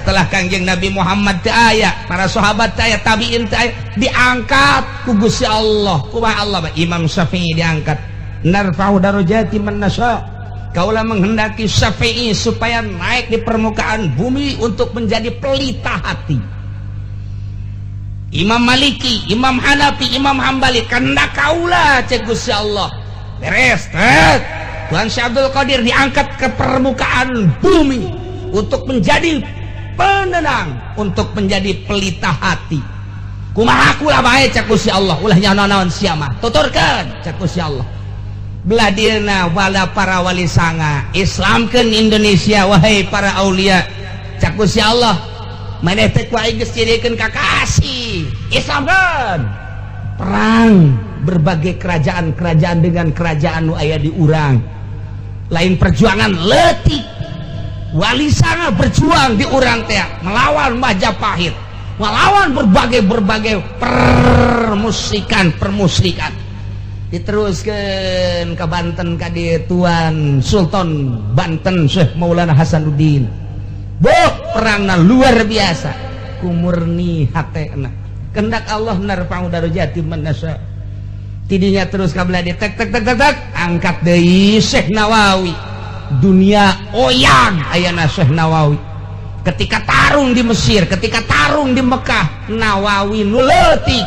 setelah Kangjeng Nabi Muhammad teu aya, para sahabat teu aya, tabiin teu aya, diangkat ku Gusti Allah. Kumaha Allah? Imam Syafi'i diangkat. Narfa'u darajati man nasya. Kaulah menghendaki Syafi'i supaya naik di permukaan bumi untuk menjadi pelita hati. Imam Maliki, Imam Hanafi, Imam Hambali, kehendak kaulah cek Gusti Allah. Beres, Tuhan Syekh Abdul Qadir diangkat ke permukaan bumi untuk menjadi penenang, untuk menjadi pelita hati. Kumaha kula bae cek Gusti Allah, ulah nyaon-naon sia mah. Tuturkeun cek Gusti Allah. Belah dieuna wala para wali sanga, Islamkeun Indonesia wahai para aulia. Cek Gusti Allah, maneh teh ku aing geus jadikeun kakasih. Islamkeun. Perang berbagai kerajaan-kerajaan dengan kerajaan nu aya di urang. Lain perjuangan leutik. Wali sanga berjuang di urang teh melawan Majapahit, melawan berbagai permusikan. Diteruskeun ke Banten ka dieu Tuan Sultan Banten Syekh Maulana Hasanuddin. Boh perangna luar biasa. Kumurni hatena. Kehendak Allah narfa'u darajati man nasya. Tidinya terus kabelah dia tek angkat deui Syekh Nawawi. Dunia oyang ayana Syekh Nawawi. Ketika tarung di Mesir, ketika tarung di Mekah, Nawawi nu leutik.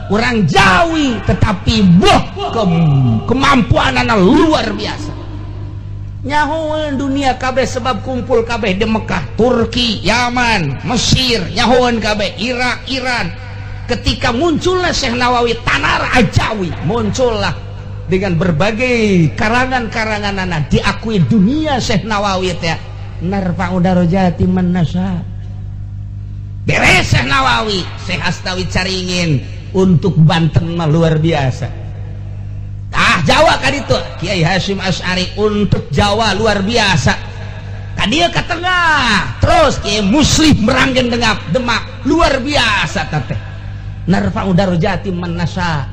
Urang Jawi tetapi kemampuanana luar biasa. Nyahoeun dunia kabeh sebab kumpul kabeh di Mekah, Turki, Yaman, Mesir, nyahoeun kabeh, Irak, Iran. Ketika muncullah Syekh Nawawi tanar ajawi, muncullah dengan berbagai karangan-karanganana, diakui dunia Syekh Nawawi teh narfa'u darajati man nasya. Beres Syekh Nawawi, Syekh Astawi caringin untuk Banten mah luar biasa. Jawa kaditu Kiai Hasyim Asy'ari untuk Jawa luar biasa. Kadieu ka tengah, terus Kiai Muslim Meranggen Demak luar biasa teh. Narfa'u darajati man nasya.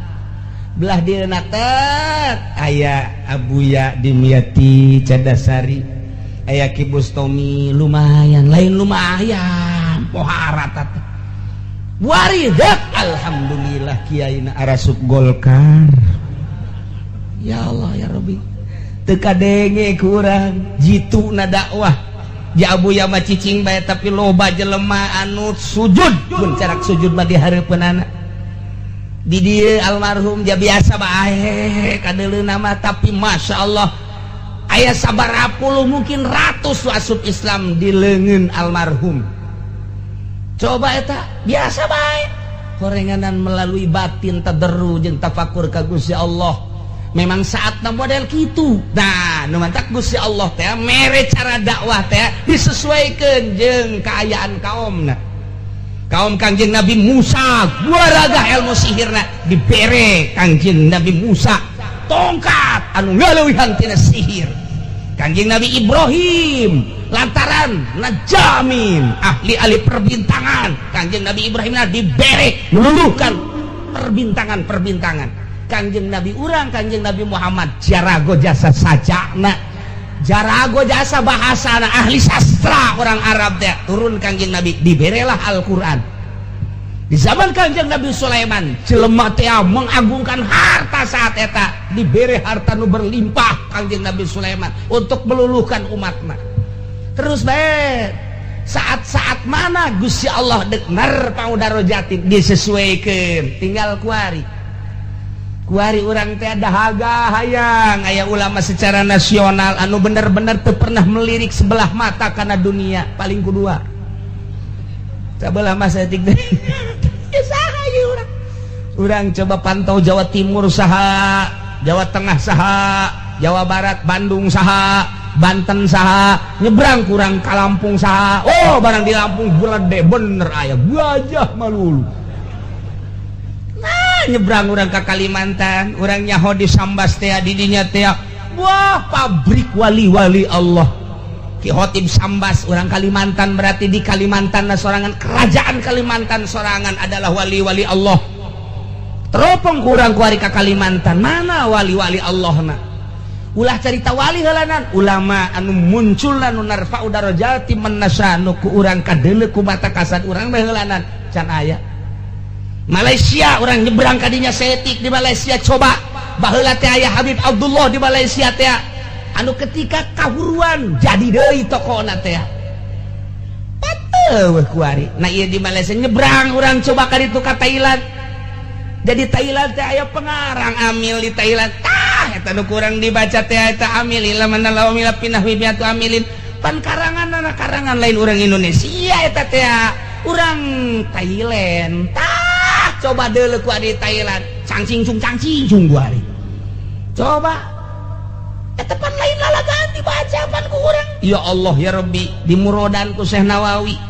Belah dieuna teh aya Abuya Dimyati Cadasari, aya Ki Bustomi lumayan, lain lumayan pohara teh. Waridat alhamdulillah kiaina arasup Golkar. Ya Allah ya Rabbi. Teu kadenge kurang jituna dakwah. Ja Abuya mah cicing bae tapi loba jelema anu sujud, mun carak sujud mah di hareupeunana. Di dieu almarhum ja biasa bae kadeuleuna mah tapi masyaallah aya sabaraha puluh mungkin ratus asup Islam di leungeun almarhum. Coba eta biasa bae horenganan melalui batin tadarru jeung tafakur ka Gusti Allah. Memang saatna model kitu. Nah, nu mantak Gusti Allah teh mere cara dakwah teh disesuaikeun jeung kaayaan kaumna. Kaum Kangjeng Nabi Musa guaraga ilmu sihirna dibere Kangjeng Nabi Musa tongkat anu ngaleuwihan tina sihir. Kangjeng Nabi Ibrahim lantaran najamin ahli perbintangan, Kangjeng Nabi Ibrahim dibere meluluhkan perbintangan. Kangjeng Nabi urang Kangjeng Nabi Muhammad jarago jasa sajana, jarago jasa bahasana ahli sastra orang Arab teh turun Kangjeng Nabi diberelah Al-Qur'an. Di zaman Kangjeng Nabi Sulaiman jelema teh mengagungkan harta saat eta dibere harta nu berlimpah Kangjeng Nabi Sulaiman untuk meluluhkan umatna. Terus bae saat-saat mana Gusti Allah dek narfa'u darajati disesuaikeun tinggal kuari urang teh dahaga hayang aya ulama secara nasional anu bener-bener teu pernah melirik sebelah mata kana dunia paling kedua sabelah masa etik deui ya saha ieu urang coba pantau Jawa Timur saha, Jawa Tengah saha, Jawa Barat Bandung saha, Banten saha, nyebrang kurang ka Lampung saha. Oh barang di Lampung gede bener aya gajah malulu. Nyebrang orang ke Kalimantan, orang nyaho di Sambas teh didinya teh wah pabrik wali-wali Allah. Ki Khotib Sambas orang Kalimantan berarti di Kalimantan sorangan, kerajaan Kalimantan sorangan adalah wali-wali Allah. Teropong kurang kuari ke Kalimantan, mana wali-wali Allah na? ulah carita wali heulanan ulama anu muncul anu narfa'u darajati man nasanu ku urang kadeuleu ku mata kasat urang mah heulanan can aya. Malaysia orang nyebrang kadinya setik di Malaysia coba baheula teh aya Habib Abdullah di Malaysia teh anu ketika kahuruan jadi deui tokona teh pateuh kuari. Nah ieu di Malaysia nyebrang urang coba ka ditu ka Thailand jadi Thailand teh aya pengarang amil di Thailand eta nu kurang dibaca teh eta amil lamun lawamil pinah wibiatu amilin pan karangan lain urang Indonesia eta teh urang Thailand coba deuleu ku di Thailand cangcing guari coba eta pan lain lalagaan dibaca pan ku urang ya Allah ya Rabbi dimurodan ku Syekh Nawawi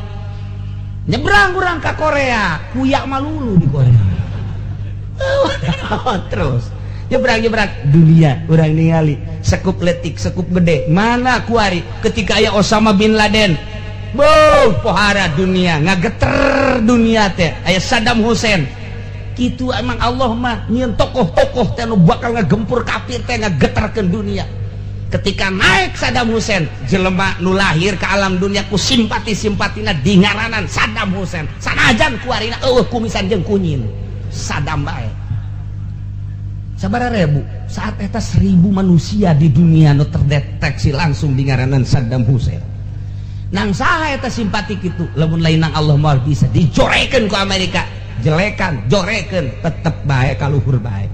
nyebrang urang ka Korea kuyak malulu di Korea terus nyebrang dunia urang ningali sekup letik sekup gede mana kuari ketika aya Osama bin Laden pohara dunia ngageter dunia teh aya Saddam Hussein kitu emang Allah mah nyieun tokoh-tokoh teh anu bakal ngagempur kafir teh ngageterkeun dunia. Ketika naik Saddam Hussein jelema nu lahir ke alam dunia ku simpati-simpatina dingaranan Saddam Hussein sanajan kuarina eueuh kumisan jeung kunyin Saddam bae. Sabaraha ribu saat eta 1000 manusia di dunia nu terdeteksi langsung dingaranan Saddam Hussein. Nang saha eta simpati kitu lamun lain nang Allah moal bisa dijorekeun ku Amerika jelekan jorekeun tetep bae kaluhur bae.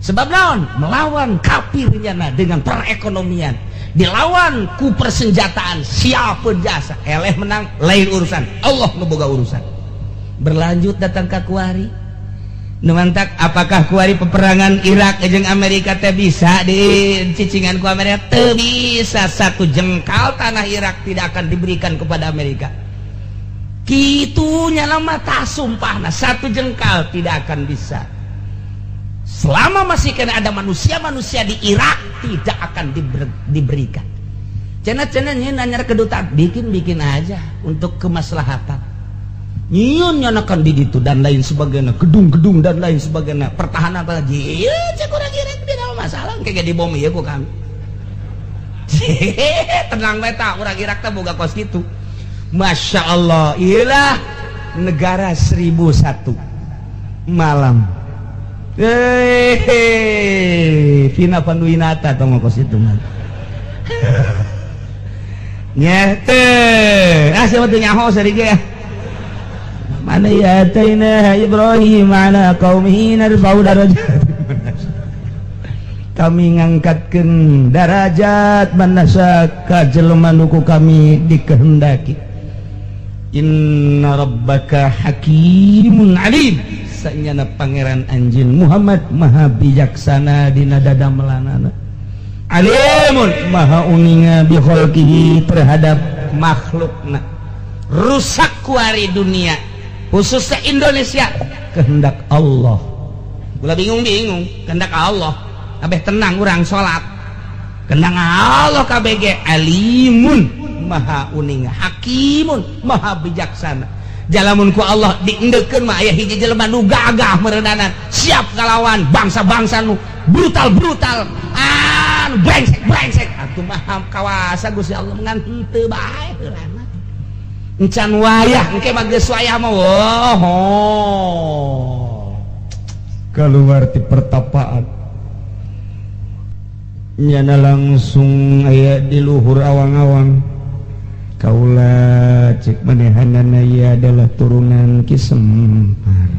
Sebab naon melawan kafirnya dengan perekonomian dilawan ku persenjataan siapun jasa eleh menang lain urusan Allah nu boga urusan. Berlanjut datang ka kuari nu mantak apakah kuari peperangan Irak jeung Amerika teh bisa dicicingan ku Amerika teu bisa satu jengkal tanah Irak tidak akan diberikan kepada Amerika kitunya nama tak sumpahna satu jengkal tidak akan bisa selama masih kena ada manusia-manusia di Irak tidak akan diberikan cena-cena nanya kedutaan bikin aja untuk kemaslahatan nyieun nyanakan di itu dan lain sebagainya gedung-gedung dan lain sebagainya pertahanan apa lagi ya cek orang Irak tidak masalah kayak di bom ya kok kami tenang beta orang Irak tak boga kos gitu Masya Allah iyalah negara 1001 malam Vina Panduwinata tong kos itu mah nyete siapa tuh nyaho sarige ya mana ya ataina Ibrahim ala qaumihi narfa'u darajat kami ngangkatkeun darajat manasa ka jelema nu kami dikehendaki inna rabbaka hakimun alim sanyana pangeran anjeun Muhammad maha bijaksana dina dadamelanana alimun maha uninga bi khalqihi terhadap makhlukna rusak kuari dunia khususnya Indonesia kehendak Allah ulah bingung kehendak Allah kabeh tenang urang salat kehendak Allah kabeh ge alimun maha uning hakimun maha bijaksana jalamun ku Allah diendeukeun mah aya hiji jelema nu gagah meureunanan siap ngalawan bangsa-bangsa nu brutal anu brengsek atuh mah kawasa Gusti Allah ngan henteu bae heurana encan wayah engke mah geus wayah mah keluar ti pertapaan nyana langsung aya di luhur awang-awang kaula cek manehanana ieu adalah turunan Ki Sempar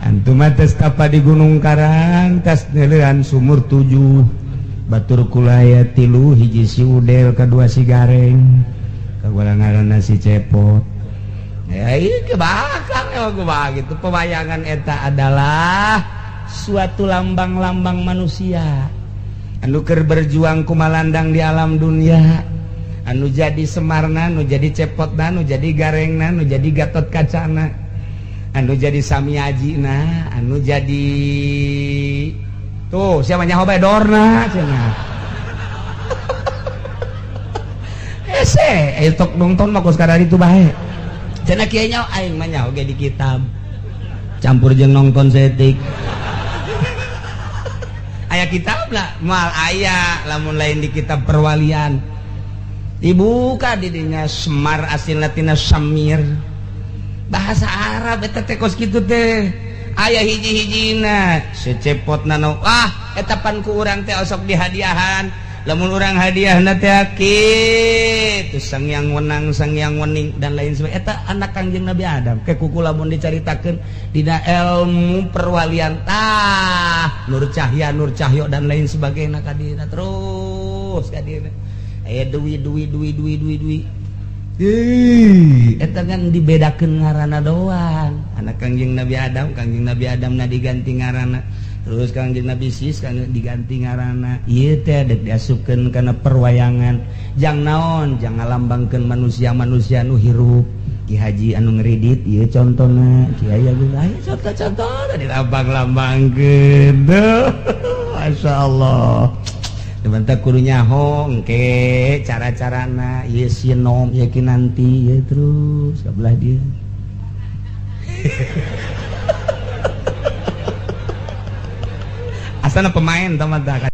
antum atas tapa di Gunung Karang tas neulean sumur 7 batur kulaya 3 hiji si udel kedua si gareng kaula ngaranna si cepot ya ieu kebakar ya gitu pewayangan eta adalah suatu lambang-lambang manusia anu keur berjuang kumalandang di alam dunia anu jadi Semarna anu jadi cepotna anu jadi garengna anu jadi Gatot Kacana anu jadi Samiajina anu jadi tuh siapa nyaho bae dorna cenah ese tok nonton mah sekarang itu bae cenah kieu nya aing mah nyaho ge di kitab campur jeung nongton setik aya kitab lah mal aya lamun lain di kitab perwalian dibuka didinya Semar asil latina Samir bahasa Arab eta teh kos kitu teh aya hiji-hijina secepot nano eta pan ku urang teh osok dihadiahan lamun urang hadiahna teh kitu sang yang wenang sang yang wening dan lain sebagainya eta anak Kangjeng Nabi Adam ke kuku lamun dicaritakeun dina ilmu perwalian Nur Cahyo dan lain sebagainya kadina terus kadina aya duwi eta kan dibedakeun ngaranna doang anak Kangjeng Nabi Adam na diganti ngaranna terus Kangjeng Nabi Sis kan diganti ngaranna ieu teh dek diasupkeun kana perwayangan jang naon jang ngalambangkeun manusia-manusia nu hirup Ki Haji anu ngredit ieu contona Ki aya contoh-contoh dilambang-lambangkeun masyaallah teman-teman kudu nyaho engke cara-carana ieu sinom ieu kinanti ieu terus kabelah dia asana pemain teman-teman